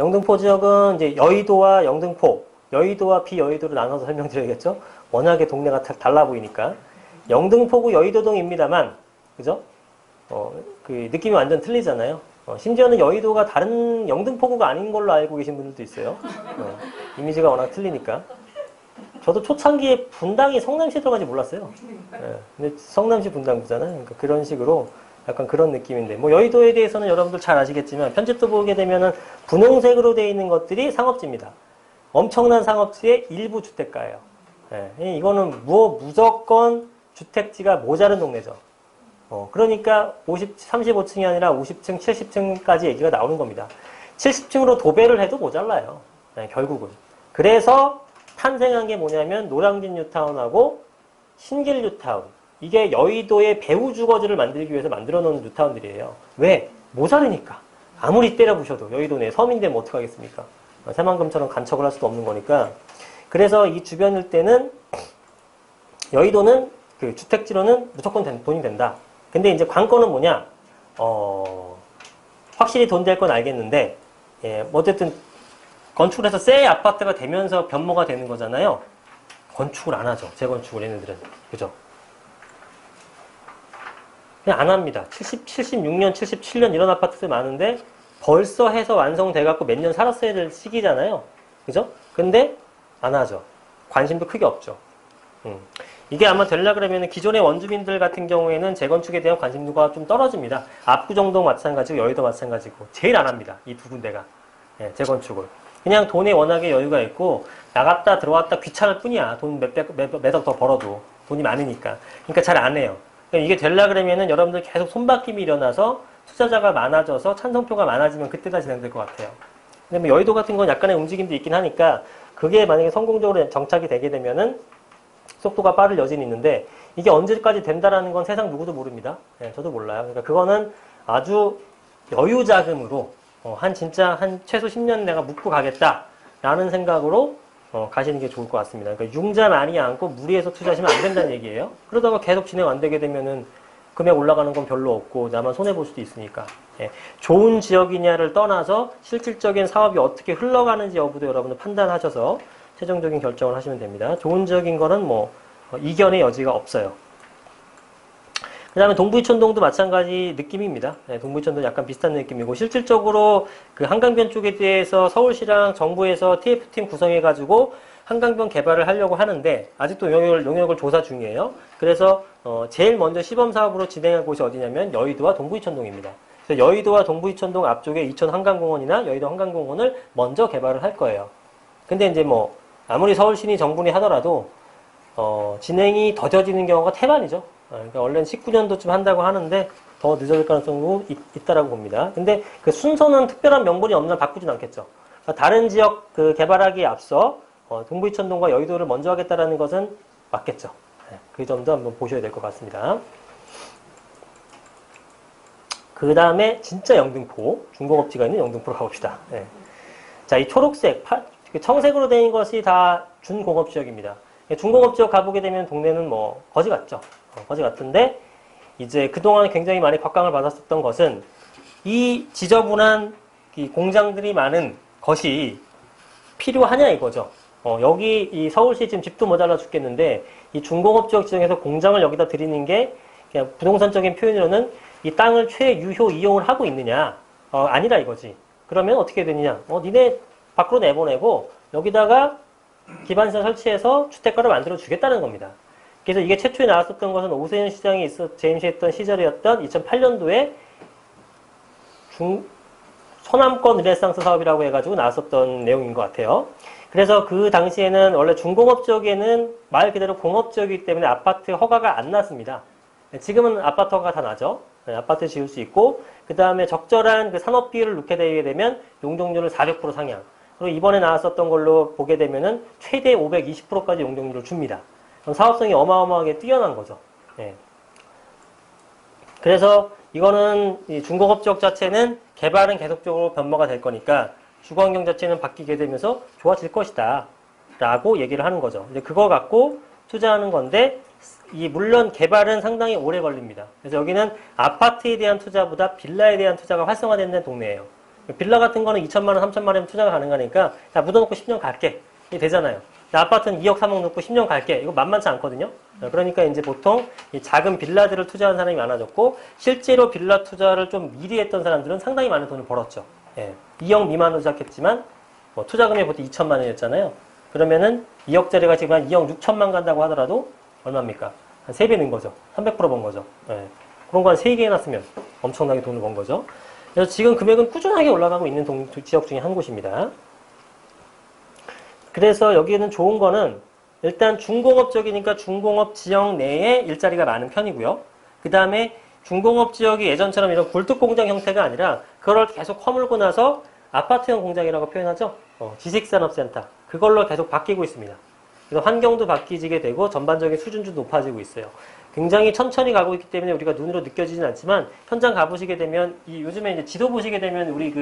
영등포 지역은 이제 여의도와 영등포, 여의도와 비여의도로 나눠서 설명드려야겠죠? 워낙에 동네가 달라 보이니까. 영등포구 여의도동입니다만, 그죠? 그 느낌이 완전 틀리잖아요. 심지어는 여의도가 다른 영등포구가 아닌 걸로 알고 계신 분들도 있어요. 이미지가 워낙 틀리니까. 저도 초창기에 분당이 성남시에 들어가는지 몰랐어요. 근데 성남시 분당구잖아요. 그러니까 그런 식으로 약간 그런 느낌인데, 뭐 여의도에 대해서는 여러분들 잘 아시겠지만 편집도 보게 되면은 분홍색으로 되어 있는 것들이 상업지입니다. 엄청난 상업지의 일부 주택가예요. 이거는 무조건 주택지가 모자른 동네죠. 그러니까 35층이 아니라 50층, 70층까지 얘기가 나오는 겁니다. 70층으로 도배를 해도 모자라요. 결국은. 그래서 탄생한 게 뭐냐면 노량진 뉴타운하고 신길 뉴타운. 이게 여의도의 배후 주거지를 만들기 위해서 만들어 놓은 뉴타운들이에요. 왜? 모자르니까. 아무리 때려부셔도 여의도 내 서민인데 뭐 어떡하겠습니까? 새만금처럼 간척을 할 수도 없는 거니까. 그래서 이 주변 일대는 여의도는 그 주택지로는 무조건 돈이 된다. 근데 이제 관건은 뭐냐? 확실히 돈 될 건 알겠는데, 어쨌든 건축을 해서 새 아파트가 되면서 변모가 되는 거잖아요. 건축을 안 하죠. 재건축을 얘네들은. 그죠? 그냥 안 합니다. 76년, 77년 이런 아파트들 많은데 벌써 해서 완성돼갖고 몇 년 살았어야 될 시기잖아요. 그죠? 근데 안 하죠. 관심도 크게 없죠. 이게 아마 되려 그러면 기존의 원주민들 같은 경우에는 재건축에 대한 관심도가 좀 떨어집니다. 압구정동 마찬가지고 여의도 마찬가지고 제일 안 합니다. 이 두 군데가. 재건축을. 그냥 돈에 워낙에 여유가 있고 나갔다 들어왔다 귀찮을 뿐이야. 돈 몇억 더 벌어도. 돈이 많으니까. 그러니까 잘 안 해요. 이게 되려 그러면은 여러분들 계속 손바뀜이 일어나서 투자자가 많아져서 찬성표가 많아지면 그때가 진행될 것 같아요. 근데 뭐 여의도 같은 건 약간의 움직임도 있긴 하니까 그게 만약에 성공적으로 정착이 되게 되면은 속도가 빠를 여진이 있는데 이게 언제까지 된다라는 건 세상 누구도 모릅니다. 저도 몰라요. 그러니까 그거는 아주 여유 자금으로 진짜 한 최소 10년 내가 묵고 가겠다라는 생각으로 가시는 게 좋을 것 같습니다. 그러니까 융자 많이 안고 무리해서 투자하시면 안 된다는 얘기예요. 그러다가 계속 진행 안 되게 되면은 금액 올라가는 건 별로 없고 나만 손해볼 수도 있으니까. 좋은 지역이냐를 떠나서 실질적인 사업이 어떻게 흘러가는지 여부도 여러분들 판단하셔서 최종적인 결정을 하시면 됩니다. 좋은 지역인 거는 뭐 이견의 여지가 없어요. 그 다음에 동부이촌동도 마찬가지 느낌입니다. 동부이촌도 약간 비슷한 느낌이고 실질적으로 그 한강변 쪽에 대해서 서울시랑 정부에서 TF팀 구성해가지고 한강변 개발을 하려고 하는데 아직도 용역을 조사 중이에요. 그래서 제일 먼저 시범사업으로 진행할 곳이 어디냐면 여의도와 동부이촌동입니다. 그래서 여의도와 동부이촌동 앞쪽에 이촌 한강공원이나 여의도 한강공원을 먼저 개발을 할 거예요. 근데 이제 뭐 아무리 서울시니 정부니 하더라도 진행이 더뎌지는 경우가 태반이죠. 그러니까 원래는 19년도쯤 한다고 하는데 더 늦어질 가능성도 있다라고 봅니다. 근데 그 순서는 특별한 명분이 없는 한 바꾸진 않겠죠. 그러니까 다른 지역 그 개발하기에 앞서 동부이촌동과 여의도를 먼저 하겠다라는 것은 맞겠죠. 그 점도 한번 보셔야 될 것 같습니다. 그 다음에 진짜 영등포, 중공업지가 있는 영등포로 가봅시다. 자, 이 초록색, 청색으로 된 것이 다 준공업지역입니다. 중공업지역 가보게 되면 동네는 뭐 거지 같죠. 거지 같은데 이제 그동안 굉장히 많이 곽강을 받았었던 것은 이 지저분한 이 공장들이 많은 것이 필요하냐 이거죠. 여기 이 서울시 지금 집도 모자라 죽겠는데 이 중공업지역 지역에서 공장을 여기다 들이는 게 그냥 부동산적인 표현으로는 이 땅을 최유효 이용을 하고 있느냐 아니라 이거지. 그러면 어떻게 되느냐? 니네 밖으로 내보내고 여기다가 기반시설 설치해서 주택가를 만들어 주겠다는 겁니다. 그래서 이게 최초에 나왔었던 것은 오세훈 시장이 재임시했던 시절이었던 2008년도에 서남권 르네상스 사업이라고 해가지고 나왔었던 내용인 것 같아요. 그래서 그 당시에는 원래 중공업 지역에는 말 그대로 공업 지역이기 때문에 아파트 허가가 안 났습니다. 지금은 아파트 허가가 다 나죠. 아파트 지을 수 있고 그 다음에 적절한 그 산업 비율을 놓게 되게 되면 용적률을 400% 상향. 그리고 이번에 나왔었던 걸로 보게 되면은 최대 520%까지 용적률을 줍니다. 그럼 사업성이 어마어마하게 뛰어난 거죠. 그래서 이거는 이 중공업 지역 자체는 개발은 계속적으로 변모가 될 거니까 주거환경 자체는 바뀌게 되면서 좋아질 것이다 라고 얘기를 하는 거죠. 이제 그거 갖고 투자하는 건데 물론 개발은 상당히 오래 걸립니다. 그래서 여기는 아파트에 대한 투자보다 빌라에 대한 투자가 활성화되는 동네예요. 빌라 같은 거는 2천만 원, 3천만 원이면 투자가 가능하니까 자, 묻어놓고 10년 갈게. 이게 되잖아요. 아파트는 2억, 3억 넣고 10년 갈게. 이거 만만치 않거든요. 그러니까 이제 보통 이 작은 빌라들을 투자한 사람이 많아졌고 실제로 빌라 투자를 좀 미리 했던 사람들은 상당히 많은 돈을 벌었죠. 예. 2억 미만으로 시작했지만 뭐 투자금이 보통 2천만 원이었잖아요. 그러면은 2억짜리가 지금 한 2억 6천만 간다고 하더라도 얼마입니까? 한 3배 는 거죠. 300%번 거죠. 예. 그런 거 한 3개 해놨으면 엄청나게 돈을 번 거죠. 그래서 지금 금액은 꾸준하게 올라가고 있는 지역 중에 한 곳입니다. 그래서 여기에는 좋은 거는 일단 중공업 지역이니까 중공업 지역 내에 일자리가 많은 편이고요. 그 다음에 중공업 지역이 예전처럼 이런 굴뚝공장 형태가 아니라 그걸 계속 허물고 나서 아파트형 공장이라고 표현하죠. 지식산업센터. 그걸로 계속 바뀌고 있습니다. 그래서 환경도 바뀌게 되고 전반적인 수준도 높아지고 있어요. 굉장히 천천히 가고 있기 때문에 우리가 눈으로 느껴지진 않지만 현장 가보시게 되면 요즘에 이제 지도 보시게 되면 우리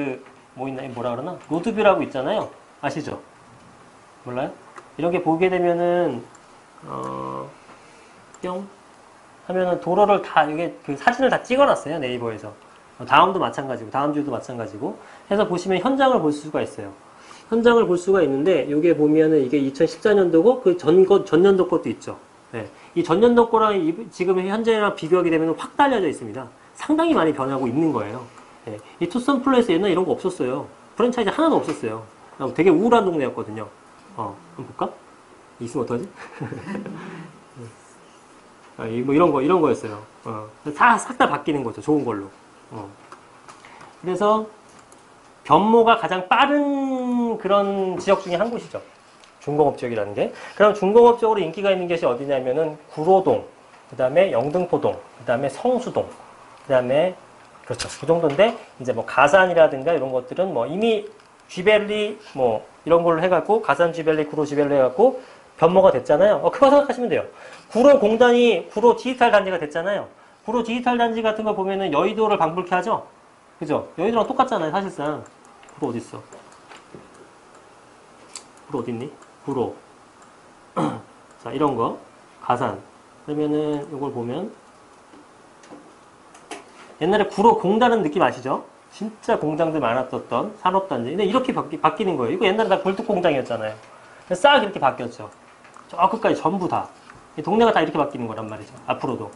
뭐라 그러나? 로드뷰라고 있잖아요. 아시죠? 몰라요? 이런 게 보게 되면은 뿅 하면은 도로를 다 이게 그 사진을 다 찍어놨어요. 네이버에서. 다음도 마찬가지고 다음 주도 마찬가지고 해서 보시면 현장을 볼 수가 있어요. 현장을 볼 수가 있는데 이게 보면은 이게 2014년도고 그 전년도 것도 있죠. 네. 이 전년도 거랑 지금 현재랑 비교하게 되면 확 달려져 있습니다. 상당히 많이 변하고 있는 거예요. 네. 이 투썸 플레이스 옛날에 이런 거 없었어요. 프랜차이즈 하나도 없었어요. 되게 우울한 동네였거든요. 한번 볼까? 있으면 어떡하지? 뭐 이런 거였어요. 싹 다 바뀌는 거죠. 좋은 걸로. 그래서 변모가 가장 빠른 그런 지역 중에 한 곳이죠. 중공업 지역이라는 게. 그럼 중공업 지역으로 인기가 있는 곳이 어디냐면은 구로동, 그 다음에 영등포동, 그 다음에 성수동, 그 다음에 그렇죠. 그 정도인데 이제 뭐 가산이라든가 이런 것들은 뭐 이미 쥐벨리 뭐 이런 걸로 해갖고 가산 쥐벨리, 구로 쥐벨리 해갖고 변모가 됐잖아요. 그거 생각하시면 돼요. 구로 공단이 구로 디지털 단지가 됐잖아요. 구로 디지털 단지 같은 거 보면은 여의도를 방불케 하죠. 그죠? 여의도랑 똑같잖아요, 사실상. 구로 어딨어? 구로 어딨니? 구로. 자, 이런 거. 가산. 그러면은 이걸 보면 옛날에 구로 공단은 느낌 아시죠? 진짜 공장들 많았었던 산업단지. 근데 이렇게 바뀌는 거예요. 이거 옛날에 다 골뚝 공장이었잖아요. 싹 이렇게 바뀌었죠. 저 끝까지 전부 다. 이 동네가 다 이렇게 바뀌는 거란 말이죠. 앞으로도.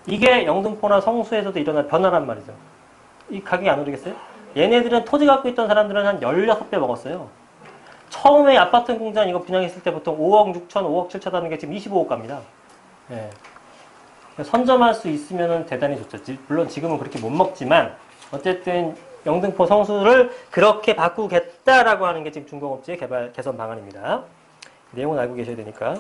이게 영등포나 성수에서도 일어날 변화란 말이죠. 이 가격이 안 오르겠어요? 얘네들은 토지 갖고 있던 사람들은 한 16배 먹었어요. 처음에 아파트 공장 이거 분양했을 때 보통 5억 6천, 5억 7천 하는 게 지금 25억 갑니다. 예. 선점할 수 있으면 대단히 좋죠. 물론 지금은 그렇게 못 먹지만 어쨌든 영등포 성수를 그렇게 바꾸겠다라고 하는 게 지금 중공업지의 개선 방안입니다. 내용은 알고 계셔야 되니까.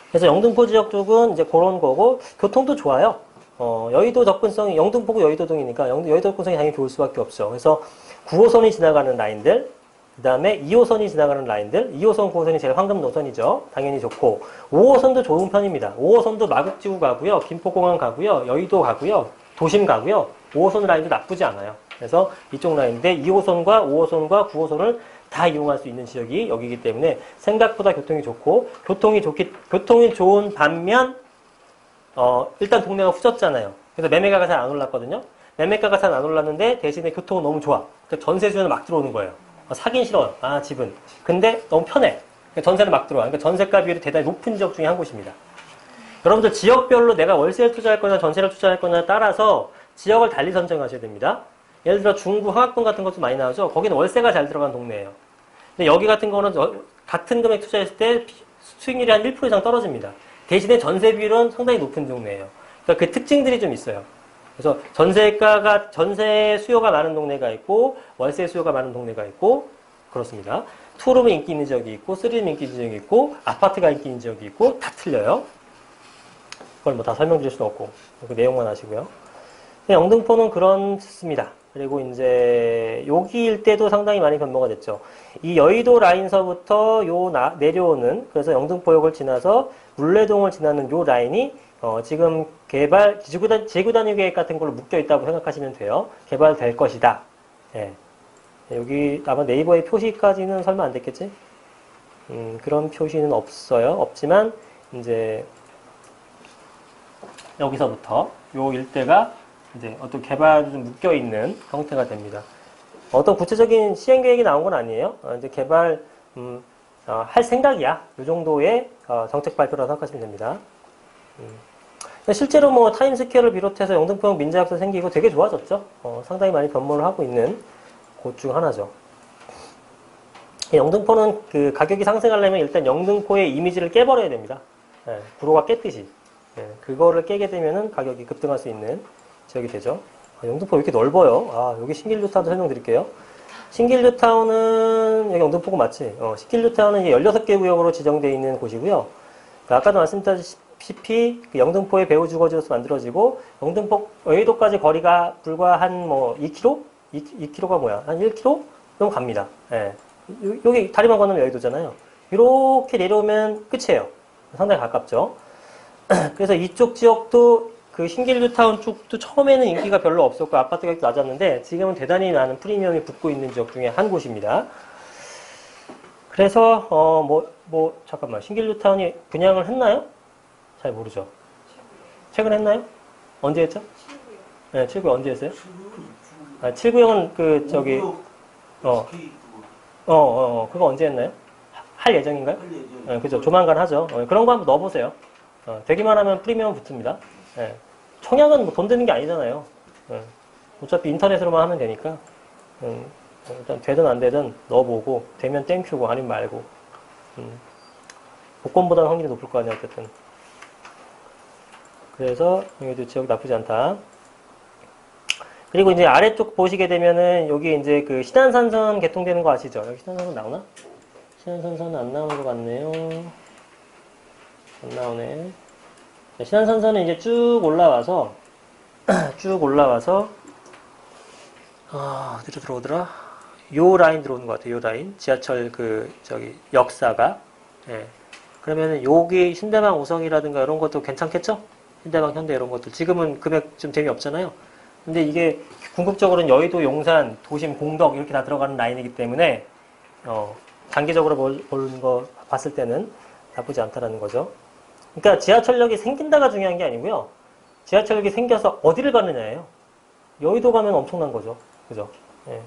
그래서 영등포 지역 쪽은 이제 그런 거고 교통도 좋아요. 여의도 접근성이 영등포구 여의도동이니까 여의도 접근성이 당연히 좋을 수밖에 없죠. 그래서 9호선이 지나가는 라인들, 그 다음에 2호선이 지나가는 라인들, 2호선, 9호선이 제일 황금 노선이죠. 당연히 좋고 5호선도 좋은 편입니다. 5호선도 마곡지구 가고요, 김포공항 가고요, 여의도 가고요, 도심 가고요. 5호선 라인도 나쁘지 않아요. 그래서 이쪽 라인인데 2호선과 5호선과 9호선을 다 이용할 수 있는 지역이 여기이기 때문에 생각보다 교통이 좋고 교통이 좋은 반면 일단 동네가 후졌잖아요. 그래서 매매가가 잘 안 올랐거든요. 매매가가 잘 안 올랐는데 대신에 교통은 너무 좋아. 그러니까 전세 수요는 막 들어오는 거예요. 사긴 싫어. 집은. 근데 너무 편해. 그러니까 전세는 막 들어와. 그러니까 전세가 비율이 대단히 높은 지역 중에 한 곳입니다. 여러분들 지역별로 내가 월세를 투자할 거냐 전세를 투자할 거냐에 따라서 지역을 달리 선정하셔야 됩니다. 예를 들어 중구 황학동 같은 것도 많이 나오죠. 거기는 월세가 잘 들어간 동네예요. 근데 여기 같은 거는 같은 금액 투자했을 때 수익률이 한 1% 이상 떨어집니다. 대신에 전세 비율은 상당히 높은 동네예요. 그러니까 그 특징들이 좀 있어요. 그래서 전세 수요가 많은 동네가 있고 월세 수요가 많은 동네가 있고 그렇습니다. 투룸이 인기 있는 지역이 있고 쓰리룸 인기 있는 지역이 있고 아파트가 인기 있는 지역이 있고 다 틀려요. 그걸 뭐 다 설명드릴 수는 없고 그 내용만 아시고요. 영등포는 그렇습니다. 그리고 이제 여기 일대도 상당히 많이 변모가 됐죠. 이 여의도 라인서부터 내려오는 그래서 영등포역을 지나서 물레동을 지나는 요 라인이 지금 지구단위 계획 같은 걸로 묶여 있다고 생각하시면 돼요. 개발될 것이다. 예. 여기 아마 네이버의 표시까지는 설마 안 됐겠지? 그런 표시는 없어요. 없지만 이제 여기서부터 요 일대가 이제 어떤 개발이 좀 묶여 있는 형태가 됩니다. 어떤 구체적인 시행 계획이 나온 건 아니에요. 이제 개발 할 생각이야. 이 정도의 정책 발표라고 생각하시면 됩니다. 실제로 뭐 타임스퀘어를 비롯해서 영등포형 민자역도 생기고 되게 좋아졌죠. 상당히 많이 변모를 하고 있는 곳 중 하나죠. 영등포는 그 가격이 상승하려면 일단 영등포의 이미지를 깨버려야 됩니다. 예, 구로가 깼듯이. 예, 그거를 깨게 되면은 가격이 급등할 수 있는 지역이 되죠. 영등포 왜 이렇게 넓어요? 여기 신길뉴타운도 설명드릴게요. 신길뉴타운은 여기 영등포구 맞지? 신길뉴타운은 16개 구역으로 지정되어 있는 곳이고요. 아까도 말씀드렸다시피 그 영등포의 배후 주거지로서 만들어지고 영등포 여의도까지 거리가 불과 한 뭐 2km? 2km가 뭐야? 한 1km? 정도 갑니다. 예. 여기 다리만 건너면 여의도잖아요. 이렇게 내려오면 끝이에요. 상당히 가깝죠. 그래서 이쪽 지역도 그 신길뉴타운 쪽도 처음에는 인기가 별로 없었고 아파트 가격도 낮았는데 지금은 대단히 많은 프리미엄이 붙고 있는 지역 중에 한 곳입니다. 그래서 잠깐만 신길뉴타운이 분양을 했나요? 잘 모르죠. 최근에 했나요? 언제 했죠? 네, 7구역 언제 했어요? 7구역은 그 저기 그거 언제 했나요? 할 예정인가요? 네, 그죠. 조만간 하죠. 그런 거 한번 넣어보세요. 되기만 하면 프리미엄 붙습니다. 예. 청약은 뭐 돈 드는 게 아니잖아요. 예. 어차피 인터넷으로만 하면 되니까. 일단 되든 안 되든 넣어보고 되면 땡큐고 아니면 말고. 복권보다는 확률이 높을 거 아니야 어쨌든. 그래서 여기도 지역 나쁘지 않다. 그리고 이제 아래쪽 보시게 되면은 여기 이제 그 신안산선 개통되는 거 아시죠? 여기 신안산선 나오나? 신안산선은 안 나오는 것 같네요. 안 나오네. 신안산선은 이제 쭉 올라와서 어디로 들어오더라? 요 라인 들어오는 것 같아요. 요 라인 지하철 역사가. 예. 그러면은 여기 신대방 우성이라든가 이런 것도 괜찮겠죠? 신대방 현대 이런 것도 지금은 금액 좀 재미없잖아요. 근데 이게 궁극적으로는 여의도, 용산, 도심, 공덕 이렇게 다 들어가는 라인이기 때문에 단기적으로 보는 거 봤을 때는 나쁘지 않다라는 거죠. 그러니까 지하철역이 생긴다가 중요한 게 아니고요. 지하철역이 생겨서 어디를 가느냐예요. 여의도 가면 엄청난 거죠. 그죠? 예.